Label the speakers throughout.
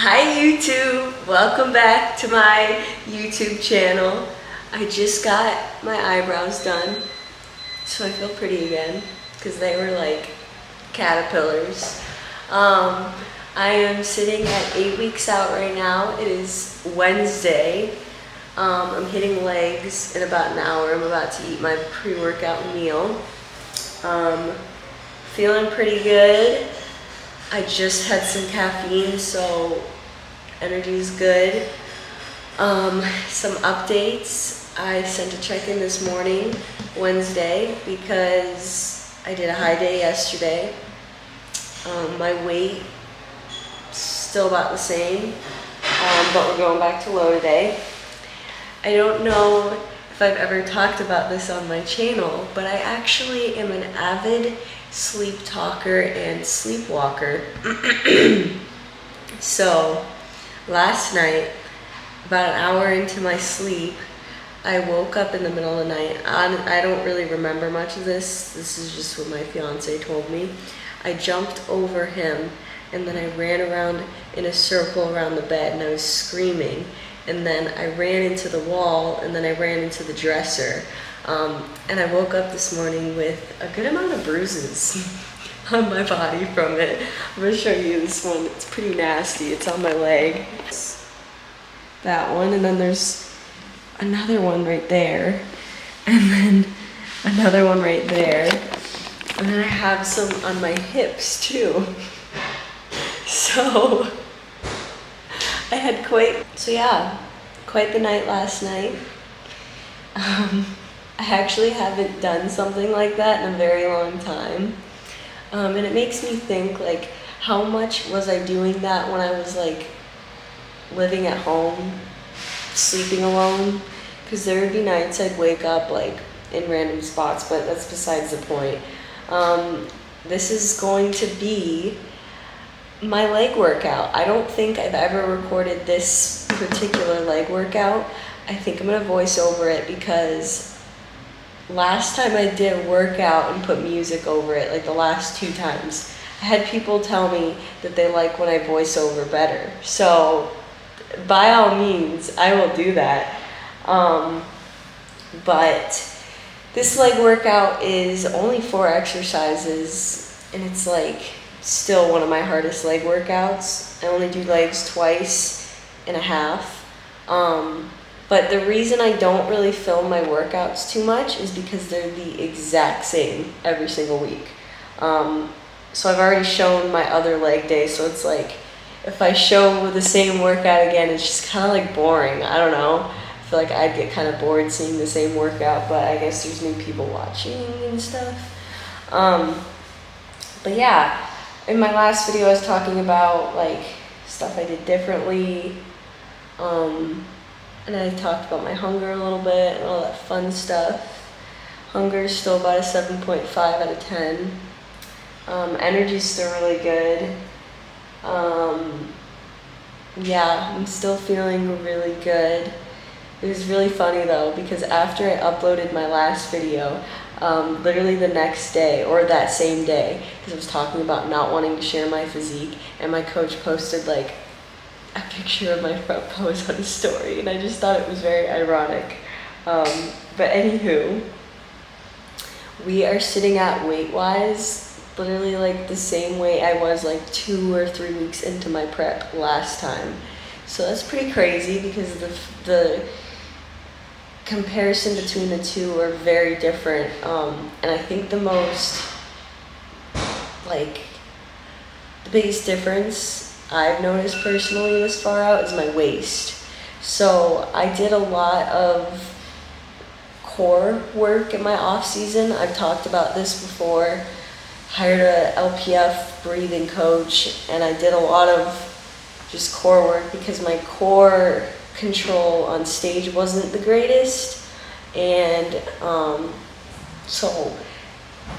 Speaker 1: Hi YouTube! Welcome back to my YouTube channel. I just got my eyebrows done, so I feel pretty again, because they were like caterpillars. I am sitting at 8 weeks out right now. It is Wednesday. I'm hitting legs in about an hour. I'm about to eat my pre-workout meal. Feeling pretty good. I just had some caffeine, so energy is good. Some updates. I sent a check-in this morning, Wednesday, because I did a high day yesterday. My weight still about the same, but we're going back to low today. I don't know if I've ever talked about this on my channel, but I actually am an avid sleep talker and sleepwalker. So last night, about an hour into my sleep, I woke up in the middle of the night. I don't really remember much of this. This is just what my fiance told me. I jumped over him and then I ran around in a circle around the bed and I was screaming. And then I ran into the wall and then I ran into the dresser. And I woke up this morning with a good amount of bruises on my body from it. I'm gonna show you this one. It's pretty nasty. It's on my leg. That one, and then there's another one right there, and then another one right there, and then I have some on my hips too. So I had quite the night last night. I actually haven't done something like that in a very long time. And it makes me think, like, how much was I doing that when I was, like, living at home, sleeping alone? Because there would be nights I'd wake up, like, in random spots, but that's besides the point. This is going to be my leg workout. I don't think I've ever recorded this particular leg workout. I think I'm gonna voice over it because last time I did a workout and put music over it, like the last 2 times, I had people tell me that they like when I voice over better. So by all means, I will do that. But this leg workout is only 4 exercises, and it's like still one of my hardest leg workouts. I only do legs twice and a half. But the reason I don't really film my workouts too much is because they're the exact same every single week. So I've already shown my other leg day, so it's like, if I show the same workout again, it's just kind of like boring. I don't know. I feel like I'd get kind of bored seeing the same workout, but I guess there's new people watching and stuff. But yeah, in my last video I was talking about like stuff I did differently. And I talked about my hunger a little bit and all that fun stuff. Hunger is still about a 7.5 out of 10. Energy's still really good. Yeah, I'm still feeling really good. It was really funny though, because after I uploaded my last video, literally the next day, or that same day, because I was talking about not wanting to share my physique, and my coach posted like a picture of my front pose on a story, and I just thought it was very ironic. But anywho, we are sitting at weight-wise literally like the same weight I was like 2 or 3 weeks into my prep last time. So that's pretty crazy because the comparison between the two are very different. And I think the biggest difference I've noticed personally this far out is my waist. So I did a lot of core work in my off season. I've talked about this before. Hired a LPF breathing coach, and I did a lot of just core work because my core control on stage wasn't the greatest. And so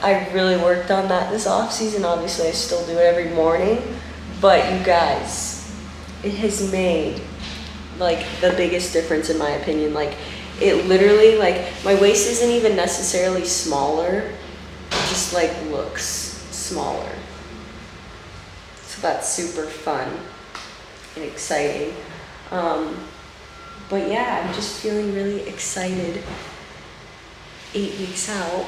Speaker 1: I really worked on that this off season. Obviously I still do it every morning. But you guys, it has made like the biggest difference in my opinion. Like it literally, like my waist isn't even necessarily smaller, it just like looks smaller. So that's super fun. and exciting. But yeah, I'm just feeling really excited 8 weeks out.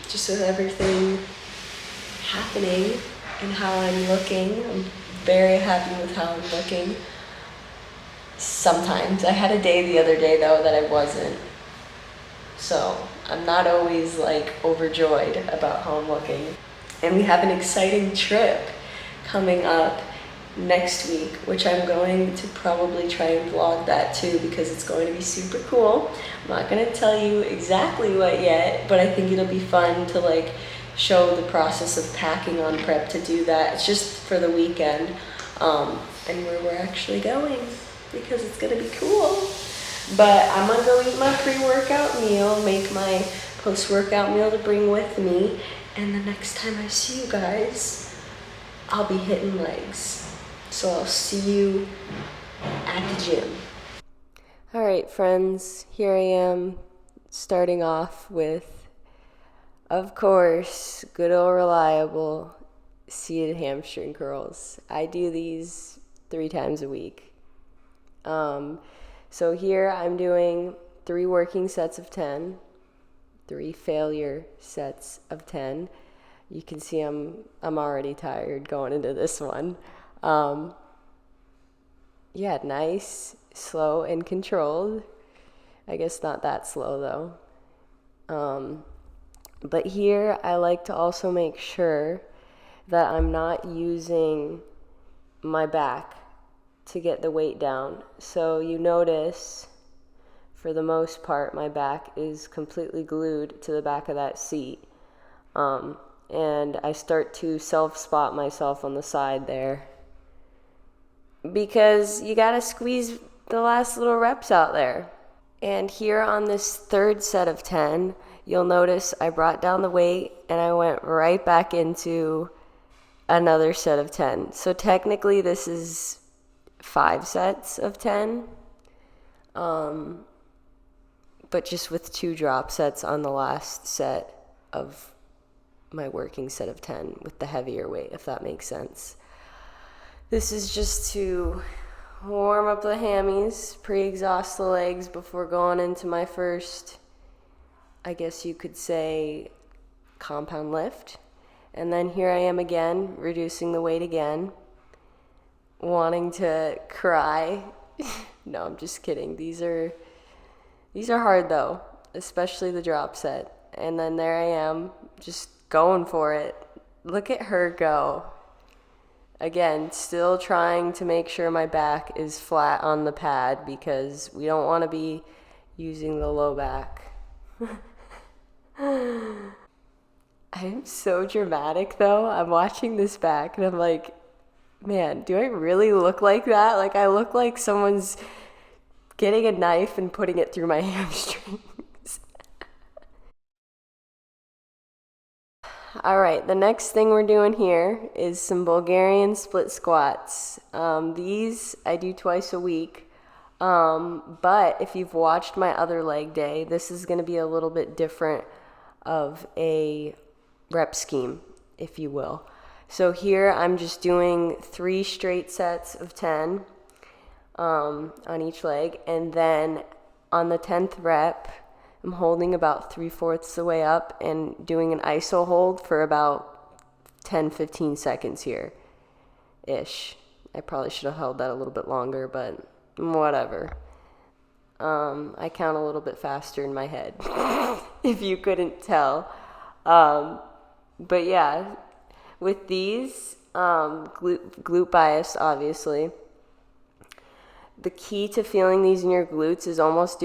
Speaker 1: Just with everything happening and how I'm looking. I'm very happy with how I'm looking. Sometimes. I had a day the other day though that I wasn't. So I'm not always like overjoyed about how I'm looking. And we have an exciting trip coming up next week, which I'm going to probably try and vlog that too, because it's going to be super cool. I'm not going to tell you exactly what yet, but I think it'll be fun to like show the process of packing on prep to do that. It's just for the weekend, and where we're actually going, because it's going to be cool. But I'm going to go eat my pre-workout meal, make my post-workout meal to bring with me, and the next time I see you guys, I'll be hitting legs. So I'll see you at the gym. All right, friends, here I am starting off with, of course, good old reliable seated hamstring curls. I do these 3 times a week. So here I'm doing 3 working sets of 10, 3 failure sets of 10. You can see I'm already tired going into this one. Yeah, nice, slow, and controlled. I guess not that slow though. But here I like to also make sure that I'm not using my back to get the weight down. So you notice, for the most part, my back is completely glued to the back of that seat. And I start to self-spot myself on the side there, because you gotta squeeze the last little reps out there. And here on this 3rd set of 10, you'll notice I brought down the weight and I went right back into another set of 10. So technically this is 5 sets of 10, but just with 2 drop sets on the last set of my working set of 10 with the heavier weight, if that makes sense. This is just to warm up the hammies, pre-exhaust the legs before going into my first, I guess you could say, compound lift. And then here I am again, reducing the weight again, wanting to cry. No, I'm just kidding. These are hard though, especially the drop set. And then there I am, just going for it. Look at her go. Again, still trying to make sure my back is flat on the pad, because we don't want to be using the low back. I am so dramatic though. I'm watching this back and I'm like, man, do I really look like that? Like, I look like someone's getting a knife and putting it through my hamstrings. All right, the next thing we're doing here is some Bulgarian split squats. These I do twice a week, but if you've watched my other leg day, this is going to be a little bit different of a rep scheme, if you will. So here I'm just doing 3 straight sets of 10 on each leg, and then on the 10th rep, I'm holding about 3/4 the way up and doing an iso hold for about 10-15 seconds here ish. I probably should have held that a little bit longer, but whatever. I count a little bit faster in my head, if you couldn't tell. But yeah, with these, glute bias, obviously. The key to feeling these in your glutes is almost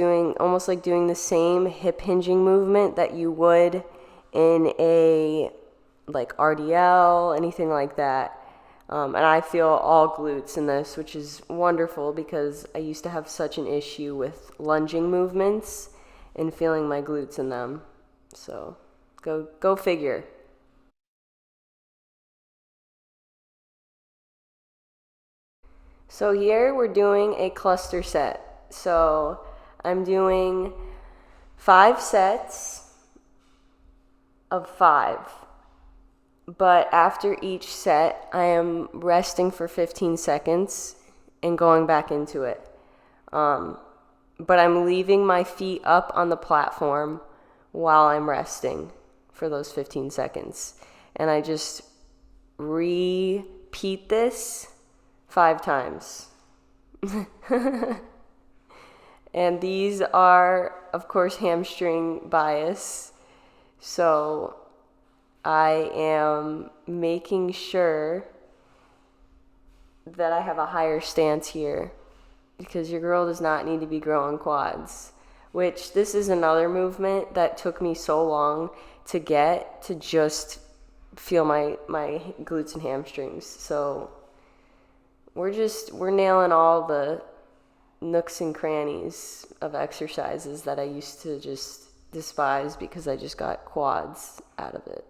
Speaker 1: like doing the same hip hinging movement that you would in a like RDL, anything like that. And I feel all glutes in this, which is wonderful, because I used to have such an issue with lunging movements and feeling my glutes in them. So go figure. So here we're doing a cluster set. So I'm doing 5 sets of 5. But after each set, I am resting for 15 seconds and going back into it. But I'm leaving my feet up on the platform while I'm resting for those 15 seconds. And I just repeat this 5 times. And these are, of course, hamstring bias. So I am making sure that I have a higher stance here, because your girl does not need to be growing quads, which this is another movement that took me so long to get to just feel my glutes and hamstrings. So we're nailing all the nooks and crannies of exercises that I used to just despise because I just got quads out of it.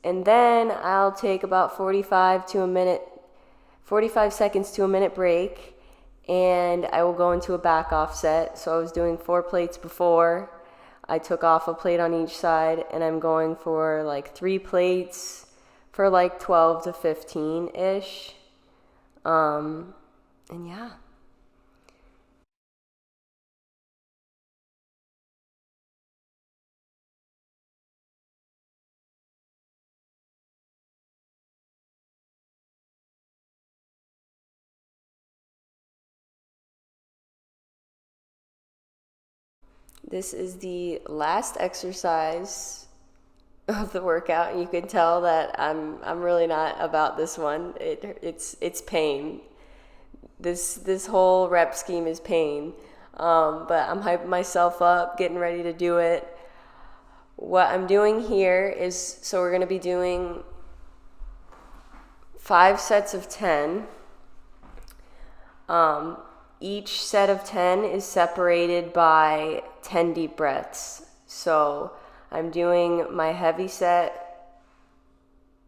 Speaker 1: And then I'll take about 45 seconds to a minute break, and I will go into a back off set. So I was doing 4 plates before. I took off a plate on each side, and I'm going for like 3 plates for like 12 to 15-ish. And yeah. This is the last exercise of the workout, and you can tell that I'm really not about this one. It's pain. This whole rep scheme is pain. But I'm hyping myself up, getting ready to do it. What I'm doing here is, so we're going to be doing 5 sets of 10. Each set of 10 is separated by 10 deep breaths. So I'm doing my heavy set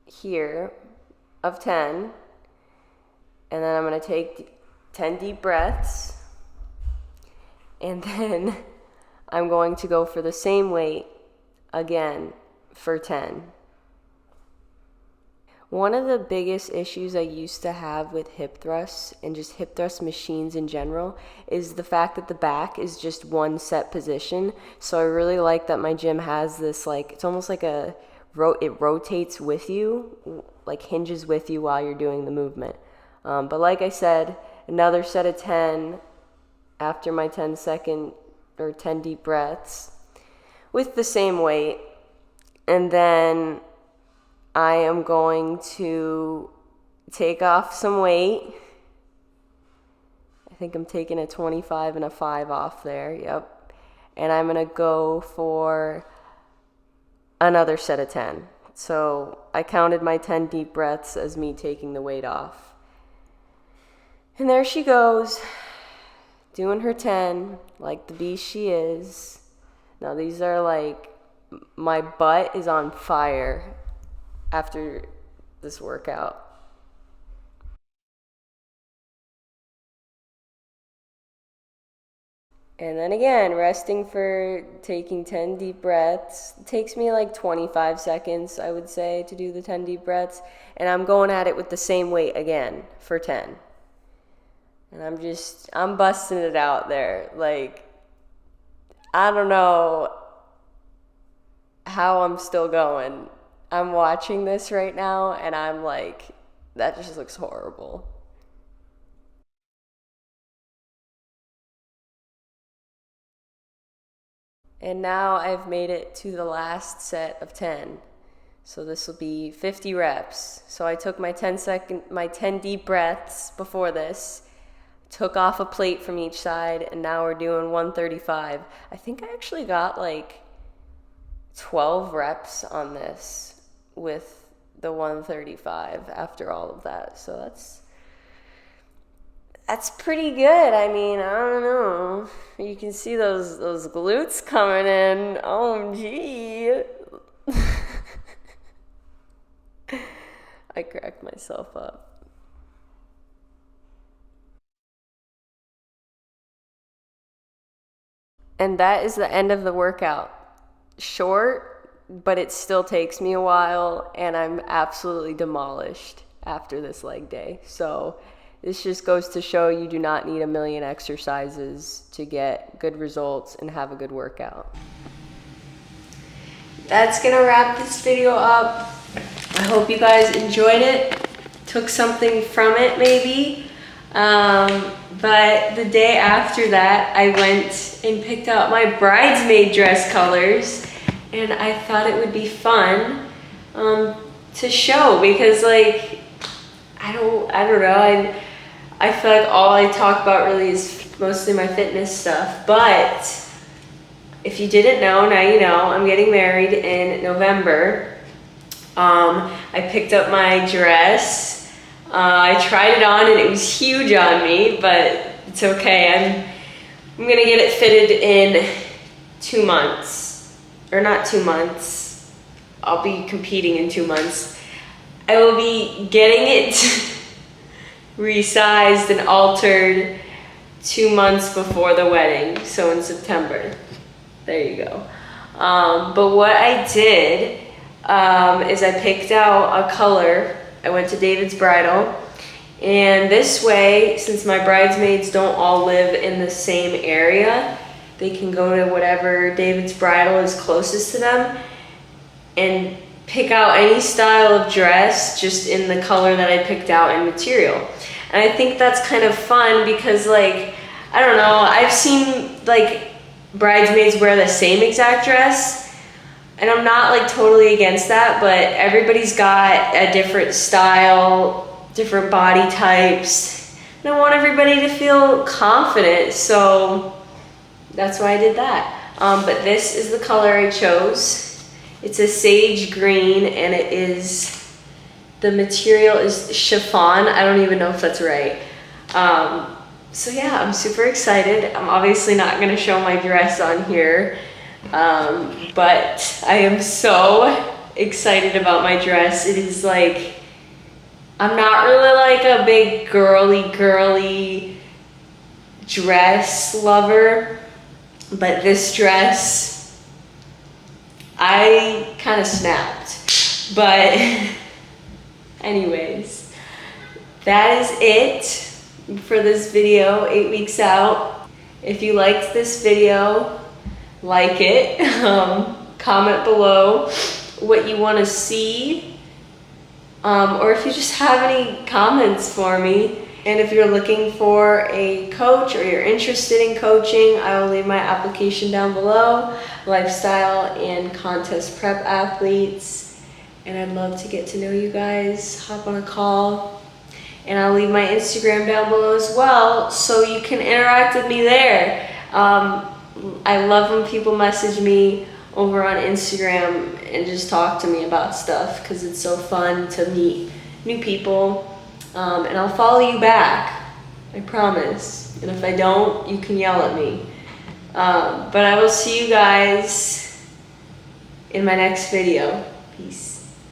Speaker 1: here of 10, and then I'm going to take 10 deep breaths, and then I'm going to go for the same weight again for 10. One of the biggest issues I used to have with hip thrusts and just hip thrust machines in general is the fact that the back is just one set position. So I really like that my gym has this, like, it's almost like it rotates with you, like hinges with you while you're doing the movement. But like I said, another set of 10 after my 10 deep breaths with the same weight. And then I am going to take off some weight. I think I'm taking a 25 and a 5 off there. Yep. And I'm going to go for another set of 10. So I counted my 10 deep breaths as me taking the weight off. And there she goes, doing her 10 like the beast she is. Now these are like, my butt is on fire after this workout. And then again, resting for taking 10 deep breaths. It takes me like 25 seconds, I would say, to do the 10 deep breaths. And I'm going at it with the same weight again for 10. And I'm busting it out there. Like, I don't know how I'm still going. I'm watching this right now, and I'm like, that just looks horrible. And now I've made it to the last set of 10. So this will be 50 reps. So I took my 10 deep breaths before this, took off a plate from each side, and now we're doing 135. I think I actually got like 12 reps on this with the 135 after all of that. So that's pretty good. I mean, I don't know. You can see those glutes coming in. OMG. I cracked myself up. And that is the end of the workout. Short, but it still takes me a while, and I'm absolutely demolished after this leg day. So this just goes to show you do not need a million exercises to get good results and have a good workout. That's gonna wrap this video up. I hope you guys enjoyed it, took something from it maybe. But the day after that, I went and picked out my bridesmaid dress colors, and I thought it would be fun to show, because like, I don't know, I feel like all I talk about really is mostly my fitness stuff. But if you didn't know, now you know, I'm getting married in November. I picked up my dress. I tried it on and it was huge on me, but it's okay. I'm gonna get it fitted in 2 months, or not 2 months. I'll be competing in 2 months. I will be getting it resized and altered 2 months before the wedding, so in September. There you go. But what I did is I picked out a color. I went to David's Bridal, and this way, since my bridesmaids don't all live in the same area, they can go to whatever David's Bridal is closest to them and pick out any style of dress just in the color that I picked out and material. And I think that's kind of fun because, like, I don't know, I've seen like bridesmaids wear the same exact dress, and I'm not like totally against that, but everybody's got a different style, different body types, and I want everybody to feel confident, so that's why I did that. But this is the color I chose. It's a sage green, and it is, the material is chiffon. I don't even know if that's right. So yeah, I'm super excited. I'm obviously not gonna show my dress on here, but I am so excited about my dress. It is like, I'm not really like a big girly dress lover, but this dress, I kind of snapped. But anyways, that is it for this video, 8 weeks out. If you liked this video, like it, comment below what you want to see, or if you just have any comments for me. And if you're looking for a coach or you're interested in coaching, I will leave my application down below. Lifestyle and contest prep athletes, and I'd love to get to know you guys. Hop on a call, and I'll leave my Instagram down below as well, so you can interact with me there. I love when people message me over on Instagram and just talk to me about stuff, because it's so fun to meet new people. And I'll follow you back, I promise. And if I don't, you can yell at me. But I will see you guys in my next video. Peace.